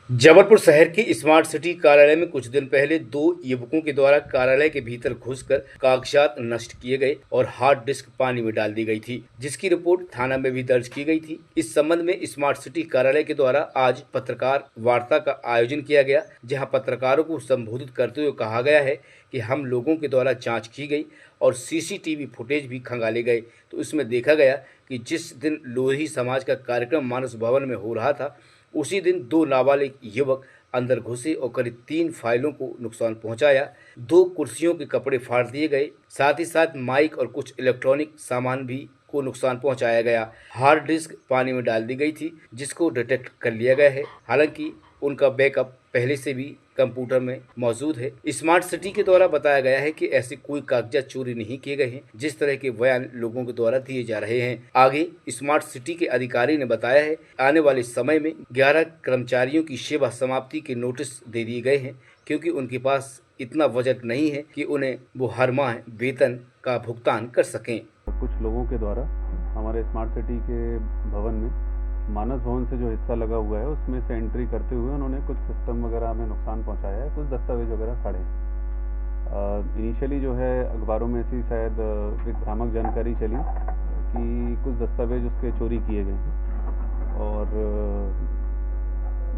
जबलपुर शहर के smart city कार्यालय में कुछ दिन पहले दो युवकों के द्वारा कार्यालय के भीतर घुसकर कागजात नष्ट किए गए और हार्ड डिस्क पानी में डाल दी गई थी, जिसकी रिपोर्ट थाना में भी दर्ज की गई थी। इस संबंध में स्मार्ट सिटी कार्यालय के द्वारा आज पत्रकार वार्ता का आयोजन किया गया, जहां पत्रकारों को संबोधित करते हुए कहा गया है कि हम लोगों के द्वारा जाँच की गई और सीसीटीवी फुटेज भी खंगाले गए, तो इसमें देखा गया कि जिस दिन लोधी समाज का कार्यक्रम मानस भवन में हो रहा था, उसी दिन दो नाबालिग युवक अंदर घुसे और करीब 3 फाइलों को नुकसान पहुंचाया। 2 कुर्सियों के कपड़े फाड़ दिए गए, साथ ही साथ माइक और कुछ इलेक्ट्रॉनिक सामान भी को नुकसान पहुंचाया गया। हार्ड डिस्क पानी में डाल दी गई थी, जिसको डिटेक्ट कर लिया गया है। हालांकि उनका बैकअप पहले से भी कंप्यूटर में मौजूद है। स्मार्ट सिटी के द्वारा बताया गया है कि ऐसे कोई कागजात चोरी नहीं किए गए हैं, जिस तरह के बयान लोगों के द्वारा दिए जा रहे हैं। आगे स्मार्ट सिटी के अधिकारी ने बताया है, आने वाले समय में 11 कर्मचारियों की सेवा समाप्ति के नोटिस दे दिए गए हैं, क्योंकि उनके पास इतना बजट नहीं है कि उन्हें वो हर माह वेतन का भुगतान कर सकें। कुछ लोगों के द्वारा हमारे स्मार्ट सिटी के भवन में मानस भवन से जो हिस्सा लगा हुआ है उसमें से एंट्री करते हुए उन्होंने कुछ सिस्टम वगैरह में नुकसान पहुंचाया है, कुछ दस्तावेज वगैरह फाड़े। इनिशियली जो है अखबारों में ऐसी शायद एक भ्रामक जानकारी चली कि कुछ दस्तावेज उसके चोरी किए गए हैं और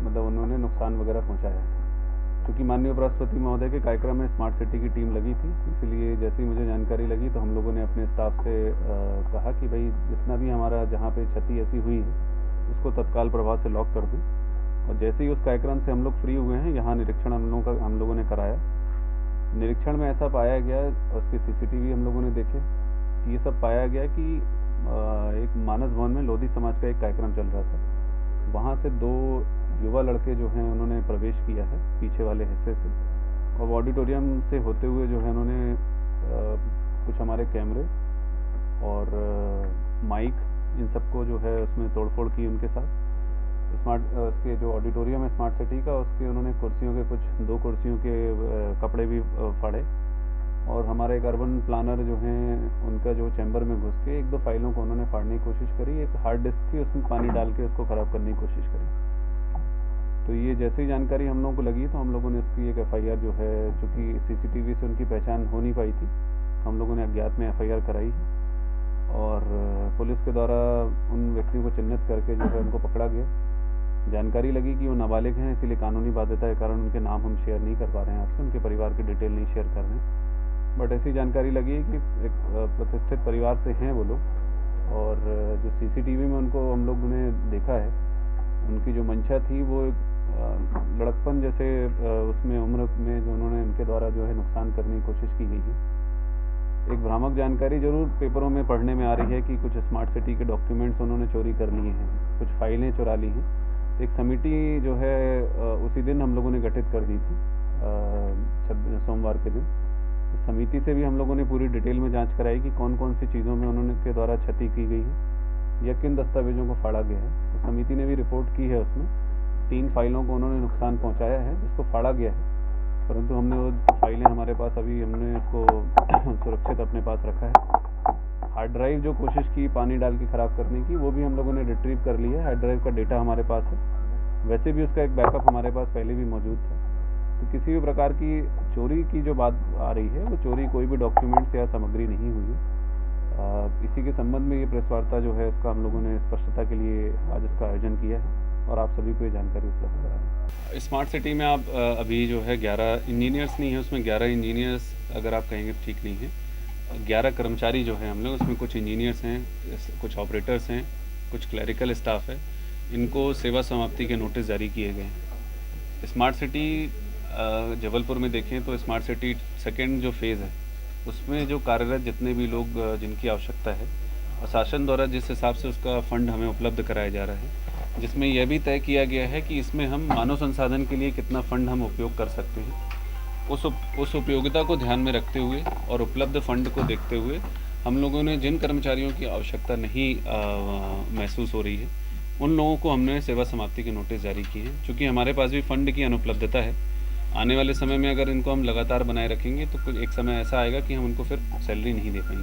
मतलब उन्होंने नुकसान वगैरह पहुंचाया है। क्योंकि माननीय उपराष्ट्रपति महोदय के कार्यक्रम में स्मार्ट सिटी की टीम लगी थी, इसलिए जैसे ही मुझे जानकारी लगी तो हम लोगों ने अपने स्टाफ से कहा कि भाई जितना भी हमारा जहाँ पे क्षति ऐसी हुई है उसको तत्काल प्रभाव से लॉक कर दें। और जैसे ही उस कार्यक्रम से हम लोग फ्री हुए हैं, यहाँ निरीक्षण हम लोगों ने कराया। निरीक्षण में ऐसा पाया गया, उसके सीसीटीवी हम लोगों ने देखे कि ये सब पाया गया कि एक मानस भवन में लोधी समाज का एक कार्यक्रम चल रहा था। वहाँ से 2 युवा लड़के जो हैं उन्होंने प्रवेश किया है पीछे वाले हिस्से से, और ऑडिटोरियम से होते हुए जो है उन्होंने कुछ हमारे कैमरे और माइक इन सबको जो है उसमें तोड़फोड़ की उनके साथ। उसके जो ऑडिटोरियम है स्मार्ट सिटी का, उसके उन्होंने कुर्सियों के कुछ 2 कुर्सियों के कपड़े भी फाड़े। और हमारे एक अर्बन प्लानर जो हैं उनका जो चैम्बर में घुस के 1-2 फाइलों को उन्होंने फाड़ने की कोशिश करी। एक हार्ड डिस्क थी, उसमें पानी डाल के उसको ख़राब करने की कोशिश करी। तो ये जैसे ही जानकारी हम लोगों को लगी तो हम लोगों ने उसकी एक FIR जो है, चूँकि सीसीटीवी से उनकी पहचान हो नहीं पाई थी, हम लोगों ने अज्ञात में FIR कराई है और पुलिस के द्वारा उन व्यक्तियों को चिन्हित करके जो है उनको पकड़ा गया। जानकारी लगी कि वो नाबालिग हैं, इसीलिए कानूनी बाध्यता के कारण उनके नाम हम शेयर नहीं कर पा रहे हैं आपसे, उनके परिवार की डिटेल नहीं शेयर कर रहे हैं। बट ऐसी जानकारी लगी कि एक प्रतिष्ठित परिवार से हैं वो लोग, और जो सीसीटीवी में उनको हम लोग ने देखा है, उनकी जो मंशा थी वो लड़कपन जैसे उसमें उम्र में जो उन्होंने उनके द्वारा जो है नुकसान करने की कोशिश की गई है। एक भ्रामक जानकारी जरूर पेपरों में पढ़ने में आ रही है कि कुछ स्मार्ट सिटी के डॉक्यूमेंट्स उन्होंने चोरी कर लिए हैं, कुछ फाइलें चुरा ली हैं। एक समिति जो है उसी दिन हम लोगों ने गठित कर दी थी, सोमवार के दिन। इस समिति से भी हम लोगों ने पूरी डिटेल में जांच कराई कि कौन कौन सी चीज़ों में उन्होंने के द्वारा क्षति की गई है या किन दस्तावेजों को फाड़ा गया है। तो समिति ने भी रिपोर्ट की है, उसमें 3 फाइलों को उन्होंने नुकसान पहुँचाया है जिसको फाड़ा गया है, परंतु हमने वो फाइलें हमारे पास अभी हमने उसको सुरक्षित अपने पास रखा है। हार्ड ड्राइव जो कोशिश की पानी डाल के ख़राब करने की, वो भी हम लोगों ने रिट्रीव कर लिया है। हार्ड ड्राइव का डेटा हमारे पास है, वैसे भी उसका एक बैकअप हमारे पास पहले भी मौजूद था। तो किसी भी प्रकार की चोरी की जो बात आ रही है, वो चोरी कोई भी डॉक्यूमेंट्स या सामग्री नहीं हुई है। इसी के संबंध में ये प्रेस वार्ता जो है उसका हम लोगों ने स्पष्टता के लिए आज इसका आयोजन किया है और आप सभी को ये जानकारी उपलब्ध करा रहे हैं। स्मार्ट सिटी में आप अभी जो है 11 इंजीनियर्स नहीं है, उसमें 11 इंजीनियर्स अगर आप कहेंगे ठीक नहीं है, 11 कर्मचारी जो है हम लोग, उसमें कुछ इंजीनियर्स हैं, कुछ ऑपरेटर्स हैं, कुछ क्लरिकल स्टाफ है। इनको सेवा समाप्ति के नोटिस जारी किए गए हैं। स्मार्ट सिटी जबलपुर में देखें तो स्मार्ट सिटी सेकेंड जो फेज़ है उसमें जो कार्यरत जितने भी लोग जिनकी आवश्यकता है, और शासन द्वारा जिस हिसाब से उसका फ़ंड हमें उपलब्ध कराया जा रहा है, जिसमें यह भी तय किया गया है कि इसमें हम मानव संसाधन के लिए कितना फ़ंड हम उपयोग कर सकते हैं, उस उपयोगिता को ध्यान में रखते हुए और उपलब्ध फ़ंड को देखते हुए हम लोगों ने जिन कर्मचारियों की आवश्यकता नहीं महसूस हो रही है, उन लोगों को हमने सेवा समाप्ति के नोटिस जारी किए हैं। चूँकि हमारे पास भी फ़ंड की अनुपलब्धता है, आने वाले समय में अगर इनको हम लगातार बनाए रखेंगे तो कुछ एक समय ऐसा आएगा कि हम उनको फिर सैलरी नहीं दे पाएंगे।